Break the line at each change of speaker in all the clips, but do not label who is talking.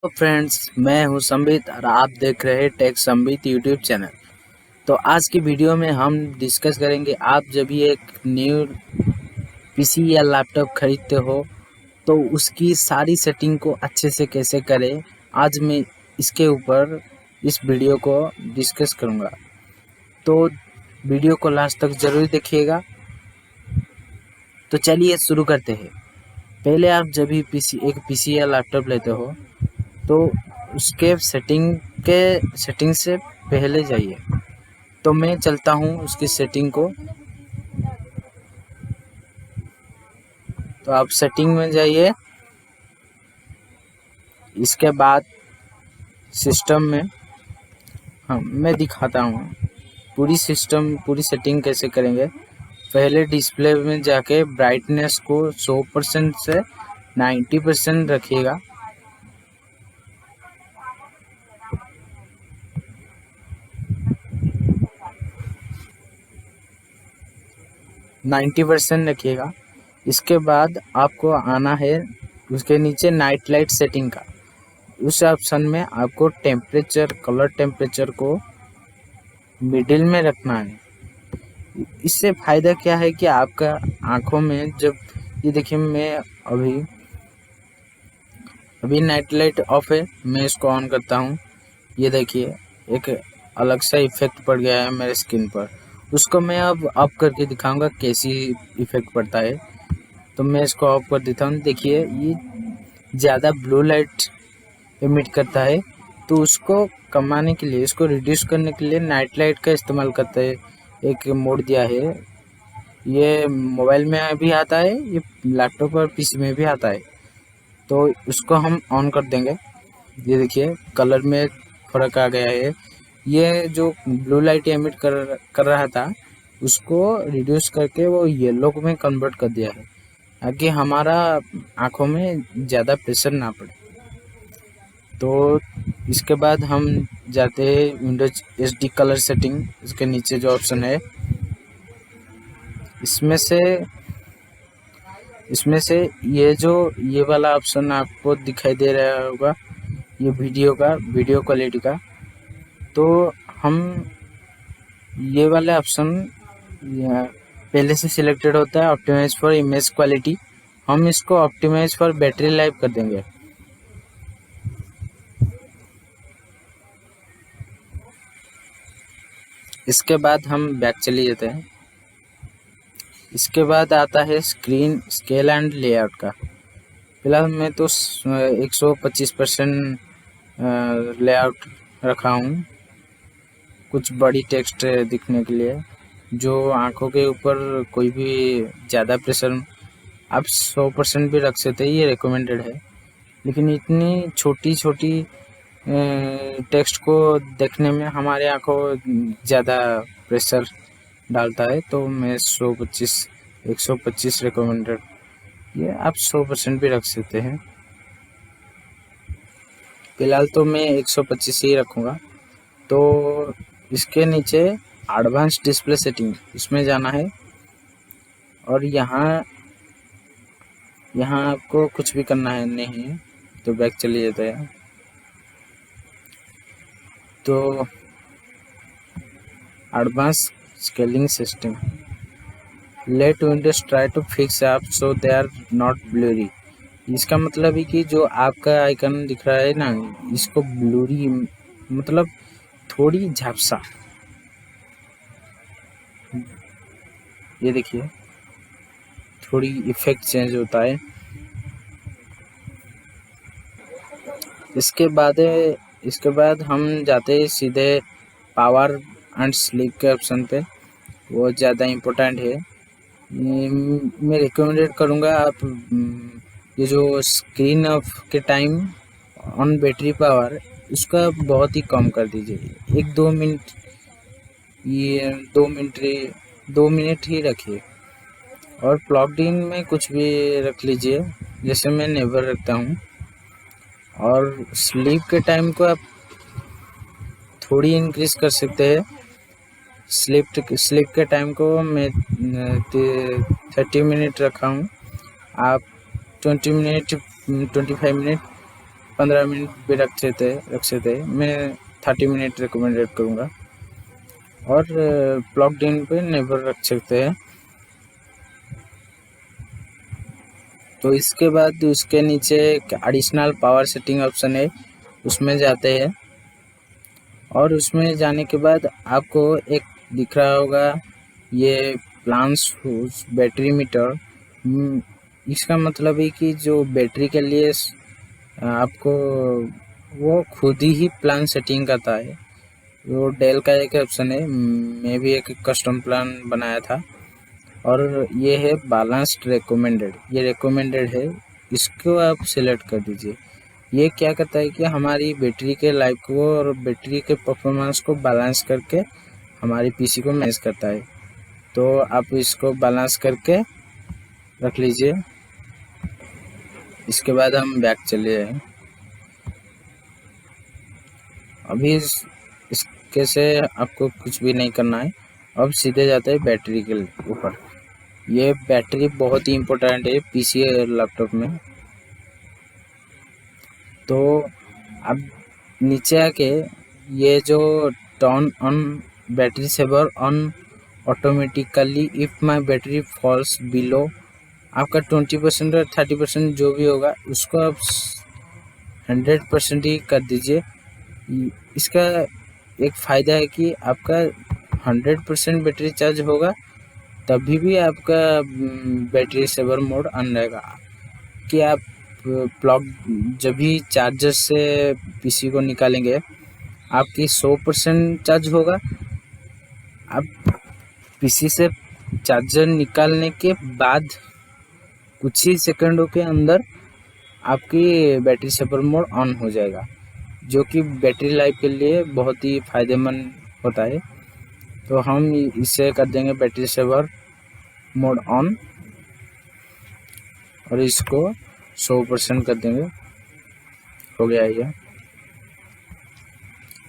तो फ्रेंड्स, मैं हूं संबित और आप देख रहे हैं टेक संबित यूट्यूब चैनल। तो आज की वीडियो में हम डिस्कस करेंगे, आप जब भी एक न्यू पीसी या लैपटॉप खरीदते हो तो उसकी सारी सेटिंग को अच्छे से कैसे करें। आज मैं इसके ऊपर इस वीडियो को डिस्कस करूंगा, तो वीडियो को लास्ट तक ज़रूर देखिएगा। तो चलिए शुरू करते हैं। पहले आप जब भी एक पीसी या लैपटॉप लेते हो तो उसके सेटिंग से पहले जाइए। तो मैं चलता हूँ उसकी सेटिंग को। तो आप सेटिंग में जाइए। इसके बाद सिस्टम में मैं दिखाता हूँ पूरी सेटिंग कैसे करेंगे। पहले डिस्प्ले में जाके ब्राइटनेस को 100% से 90% रखिएगा। रखिएगा। इसके बाद आपको आना है उसके नीचे नाइट लाइट सेटिंग का। उस ऑप्शन में आपको कलर टेम्परेचर को मिडिल में रखना है। इससे फ़ायदा क्या है कि आपका आँखों में जब ये देखिए, मैं अभी नाइट लाइट ऑफ है, मैं इसको ऑन करता हूँ। ये देखिए एक अलग सा इफेक्ट पड़ गया है मेरे स्किन पर। उसको मैं अब ऑफ करके दिखाऊंगा कैसी इफेक्ट पड़ता है। तो मैं इसको ऑफ कर देता हूँ। देखिए ये ज़्यादा ब्लू लाइट एमिट करता है, तो उसको कमाने के लिए, इसको रिड्यूस करने के लिए नाइट लाइट का इस्तेमाल करते हैं। एक मोड दिया है, ये मोबाइल में भी आता है, ये लैपटॉप और पीसी में भी आता है। तो उसको हम ऑन कर देंगे। ये देखिए कलर में फ़र्क आ गया है। ये जो ब्लू लाइट एमिट कर रहा था उसको रिड्यूस करके वो येलो में कन्वर्ट कर दिया है, ताकि हमारा आँखों में ज़्यादा प्रेशर ना पड़े। तो इसके बाद हम जाते हैं विंडोज एचडी कलर सेटिंग। इसके नीचे जो ऑप्शन है, इसमें से ये वाला ऑप्शन आपको दिखाई दे रहा होगा, ये वीडियो क्वालिटी का। तो हम ये वाला ऑप्शन पहले से सिलेक्टेड होता है, ऑप्टिमाइज फॉर इमेज क्वालिटी। हम इसको ऑप्टिमाइज फॉर बैटरी लाइफ कर देंगे। इसके बाद हम बैक चले जाते हैं। इसके बाद आता है स्क्रीन स्केल एंड लेआउट का। फिलहाल मैं तो 125% लेआउट रखा हूँ, कुछ बड़ी टेक्स्ट दिखने के लिए। जो आँखों के ऊपर कोई भी ज़्यादा प्रेशर, आप 100% भी रख सकते हैं, ये रिकमेंडेड है। लेकिन इतनी छोटी टेक्स्ट को देखने में हमारे आँखों ज़्यादा प्रेशर डालता है, तो मैं 125 रिकमेंडेड, ये आप 100% भी रख सकते हैं। फिलहाल तो मैं 125 ही रखूँगा। तो इसके नीचे एडवांस डिस्प्ले सेटिंग, इसमें जाना है और यहाँ आपको कुछ भी करना है नहीं है, तो बैक चले जाते हैं। तो advance scaling system, let Windows try to fix app so they are not blurry. इसका मतलब है कि जो आपका आइकन दिख रहा है ना, इसको ब्लूरी मतलब थोड़ी झपसा, ये देखिए थोड़ी इफेक्ट चेंज होता है। इसके बाद हम जाते हैं सीधे पावर एंड स्लीप के ऑप्शन पे। वो ज़्यादा इम्पोर्टेंट है। मैं रिकमेंडेड करूँगा आप ये जो स्क्रीन ऑफ के टाइम ऑन बैटरी पावर, उसका बहुत ही कम कर दीजिए। 1-2 मिनट, ये 2 मिनट ही रखिए। और प्लग्ड इन में कुछ भी रख लीजिए, जैसे मैं नेवर रखता हूँ। और स्लीप के टाइम को आप थोड़ी इंक्रीज कर सकते हैं। स्लीप के टाइम को मैं 30 मिनट रखा हूँ, आप 20 मिनट 25 मिनट 15 मिनट भी रख सकते हैं। मैं 30 मिनट रिकमेंडेड करूँगा। और प्लग्ड इन पे नेवर रख सकते हैं। तो इसके बाद उसके नीचे एक एडिशनल पावर सेटिंग ऑप्शन है, उसमें जाते हैं। और उसमें जाने के बाद आपको एक दिख रहा होगा ये प्लांस बैटरी मीटर। इसका मतलब है कि जो बैटरी के लिए आपको वो खुद ही प्लान सेटिंग करता है। वो डेल का एक ऑप्शन है, मैं भी एक कस्टम प्लान बनाया था। और ये है बैलेंस्ड रिकमेंडेड, ये रिकमेंडेड है, इसको आप सिलेक्ट कर दीजिए। ये क्या करता है कि हमारी बैटरी के लाइफ को और बैटरी के परफॉर्मेंस को बैलेंस करके हमारी पीसी को मैनेज करता है। तो आप इसको बैलेंस करके रख लीजिए। इसके बाद हम बैक चले जाएं। अभी इसके से आपको कुछ भी नहीं करना है। अब सीधे जाते हैं बैटरी के ऊपर। ये बैटरी बहुत ही इम्पोर्टेंट है पीसी और लैपटॉप में। तो अब नीचे आके ये जो turn on battery saver on automatically if my battery falls below, आपका 20% और 30% जो भी होगा उसको आप 100% ही कर दीजिए। इसका एक फ़ायदा है कि आपका 100% बैटरी चार्ज होगा तभी भी आपका बैटरी सेवर मोड ऑन रहेगा। कि आप प्लग जब भी चार्जर से पीसी को निकालेंगे आपकी 100% चार्ज होगा। आप पीसी से चार्जर निकालने के बाद कुछ ही सेकंडों के अंदर आपकी बैटरी सेवर मोड ऑन हो जाएगा, जो कि बैटरी लाइफ के लिए बहुत ही फ़ायदेमंद होता है। तो हम इसे कर देंगे बैटरी सेवर मोड ऑन और इसको 100% कर देंगे। हो गया ये।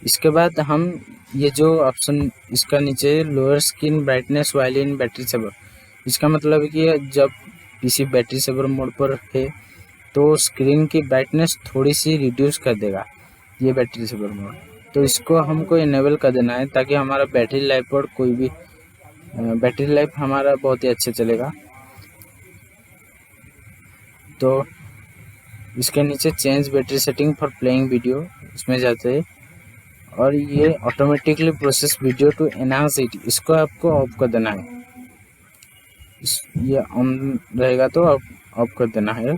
इसके बाद हम ये जो ऑप्शन इसका नीचे lower screen brightness while in battery saver, इसका मतलब है कि जब पीसी बैटरी सेवर मोड पर है तो स्क्रीन की ब्राइटनेस थोड़ी सी रिड्यूस कर देगा ये बैटरी सेवर मोड। तो इसको हमको इनेबल कर देना है ताकि हमारा बैटरी लाइफ पर कोई भी बैटरी लाइफ हमारा बहुत ही अच्छा चलेगा। तो इसके नीचे change battery setting for playing video, इसमें जाते हैं। और ये automatically process video to enhance it, इसको आपको ऑफ कर देना है। ये ऑन रहेगा तो ऑफ कर देना है।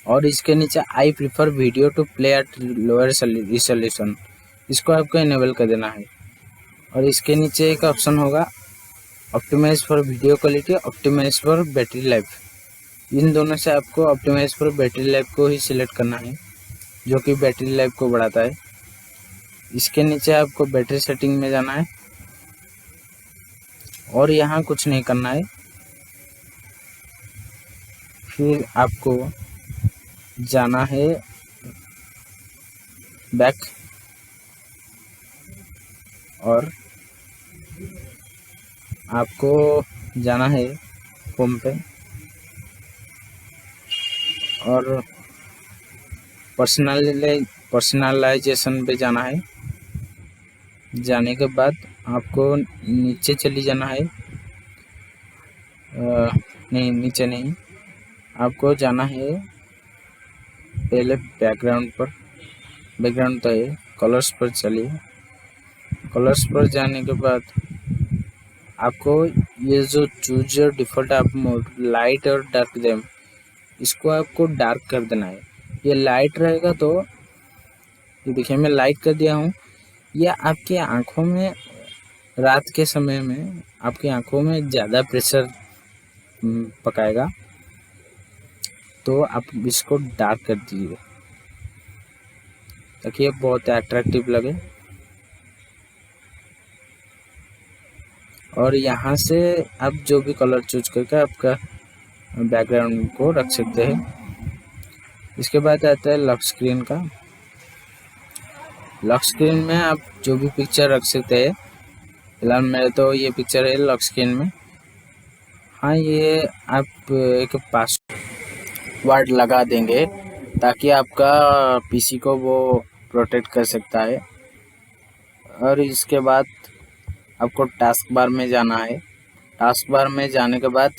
और इसके नीचे I prefer video to play at lower resolution, इसको आपको इनेबल कर देना है। और इसके नीचे एक ऑप्शन होगा optimise for video quality, optimise for battery life. इन दोनों से आपको ऑप्टिमाइज फॉर बैटरी लाइफ को ही सिलेक्ट करना है, जो कि बैटरी लाइफ को बढ़ाता है। इसके नीचे आपको बैटरी सेटिंग में जाना है और यहाँ कुछ नहीं करना है। फिर आपको जाना है बैक और आपको जाना है होम पे और पर्सनलाइजेशन पे जाना है। जाने के बाद आपको नीचे चली जाना है, नहीं नीचे नहीं, आपको जाना है पहले बैकग्राउंड पर। बैकग्राउंड तो है, कलर्स पर चलिए। कलर्स पर जाने के बाद आपको ये जो चूज योर डिफ़ॉल्ट आप मोड लाइट और डार्क देम, इसको आपको डार्क कर देना है। ये लाइट रहेगा तो ये देखिए मैं लाइट कर दिया हूँ। ये आपकी आँखों में रात के समय में आपकी आँखों में ज़्यादा प्रेशर पकाएगा, तो आप इसको डार्क कर दीजिए ताकि ये बहुत अट्रैक्टिव लगे। और यहाँ से आप जो भी कलर चूज करके आपका बैकग्राउंड को रख सकते हैं। इसके बाद आता है लॉक स्क्रीन का। लॉक स्क्रीन में आप जो भी पिक्चर रख सकते हैं। फिलहाल मेरे तो ये पिक्चर है लॉक स्क्रीन में। हाँ, ये आप एक पासवर्ड लगा देंगे ताकि आपका पीसी को वो प्रोटेक्ट कर सकता है। और इसके बाद आपको टास्क बार में जाना है। टास्क बार में जाने के बाद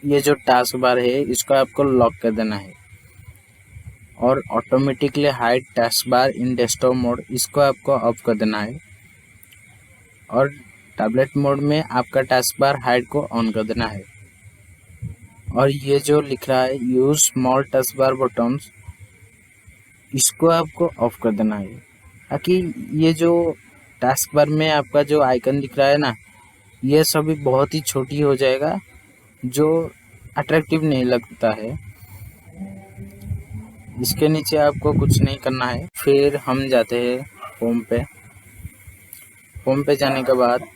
ये जो टास्क बार है इसको आपको लॉक कर देना है और ऑटोमेटिकली हाइड टास्क बार इन डेस्कटॉप मोड इसको आपको ऑफ कर देना है और टैबलेट मोड में आपका टास्क बार हाइड को ऑन कर देना है। और ये जो लिख रहा है use small task bar buttons इसको आपको ऑफ कर देना है ताकि ये जो टास्क बार में आपका जो आइकन दिख रहा है ना ये सभी बहुत ही छोटी हो जाएगा जो अट्रैक्टिव नहीं लगता है। इसके नीचे आपको कुछ नहीं करना है। फिर हम जाते हैं होम पे। होम पे जाने के बाद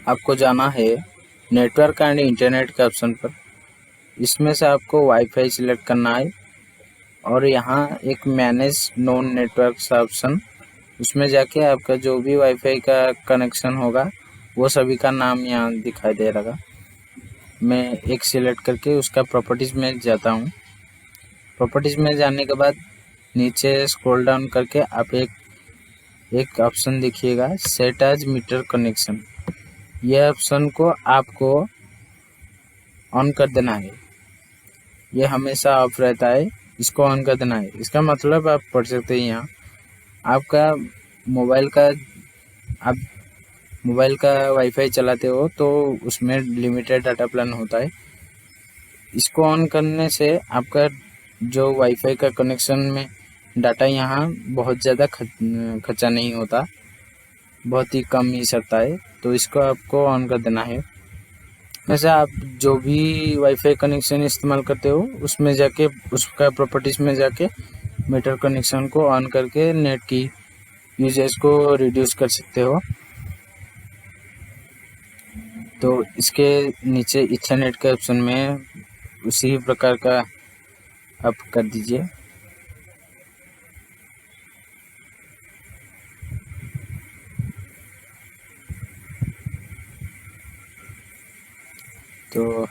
आपको जाना है नेटवर्क एंड इंटरनेट के ऑप्शन पर। इसमें से आपको वाईफाई सिलेक्ट करना है और यहाँ एक मैनेज नॉन नेटवर्क का ऑप्शन उसमें जाके आपका जो भी वाईफाई का कनेक्शन होगा वो सभी का नाम यहाँ दिखाई दे रहा। मैं एक सिलेक्ट करके उसका प्रॉपर्टीज़ में जाता हूँ। प्रॉपर्टीज़ में जाने के बाद नीचे स्क्रॉल डाउन करके आप एक ऑप्शन देखिएगा सेट एज मीटर कनेक्शन। यह ऑप्शन को आपको ऑन कर देना है। ये हमेशा ऑफ रहता है, इसको ऑन कर देना है। इसका मतलब आप पढ़ सकते हैं यहाँ आपका आप मोबाइल का वाईफाई चलाते हो तो उसमें लिमिटेड डाटा प्लान होता है। इसको ऑन करने से आपका जो वाईफाई का कनेक्शन में डाटा यहाँ बहुत ज़्यादा खर्चा नहीं होता, बहुत ही कम ही सकता है। तो इसको आपको ऑन कर देना है। वैसे आप जो भी वाईफाई कनेक्शन इस्तेमाल करते हो उसमें जाके उसका प्रॉपर्टीज़ में जाके मीटर कनेक्शन को ऑन करके नेट की यूजेज को रिड्यूस कर सकते हो। तो इसके नीचे इथरनेट के ऑप्शन में उसी प्रकार का आप कर दीजिए। तो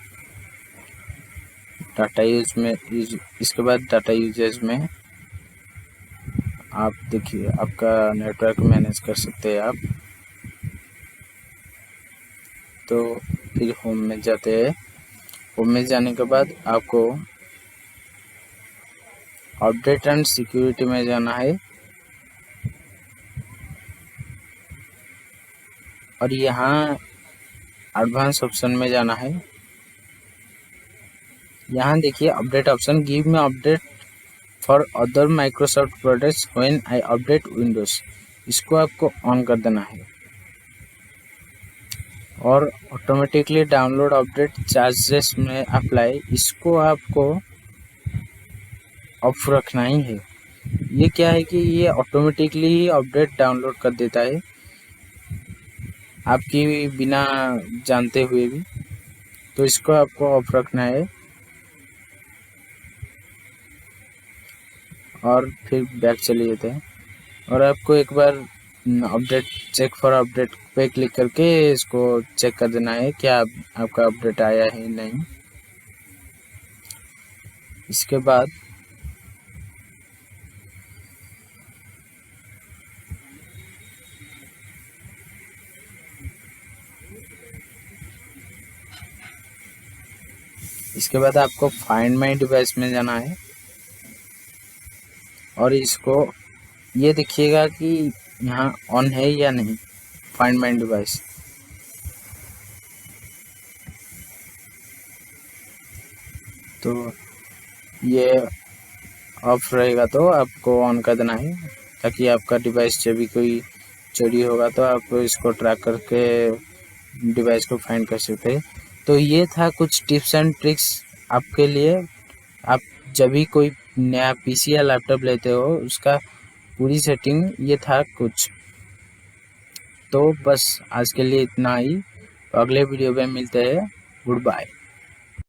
डाटा यूज में इसके बाद डाटा यूजेज में आप देखिए आपका नेटवर्क मैनेज कर सकते हैं आप। तो फिर होम में जाते हैं। होम में जाने के बाद आपको अपडेट एंड सिक्योरिटी में जाना है और यहाँ एडवांस ऑप्शन में जाना है। यहाँ देखिए update option give me update for other Microsoft products when I update Windows, इसको आपको ऑन कर देना है। और ऑटोमेटिकली डाउनलोड अपडेट चार्जेस में अप्लाई इसको आपको ऑफ रखना ही है। ये क्या है कि ये ऑटोमेटिकली ही अपडेट डाउनलोड कर देता है आपकी बिना जानते हुए भी, तो इसको आपको ऑफ रखना है। और फिर बैक चले जाते हैं और आपको एक बार अपडेट चेक फॉर अपडेट पे क्लिक करके इसको चेक कर देना है क्या आपका अपडेट आया है नहीं। इसके बाद आपको फाइंड माई डिवाइस में जाना है और इसको ये देखिएगा कि यहाँ ऑन है या नहीं फाइंड माई डिवाइस। तो ये ऑफ रहेगा तो आपको ऑन कर देना है ताकि आपका डिवाइस जब भी कोई चोरी होगा तो आप इसको ट्रैक करके डिवाइस को फाइंड कर सकते हैं। तो ये था कुछ टिप्स एंड ट्रिक्स आपके लिए। आप जब भी कोई नया पीसी या लैपटॉप लेते हो उसका पूरी सेटिंग ये था कुछ। तो बस आज के लिए इतना ही। अगले वीडियो में मिलते हैं। Good bye.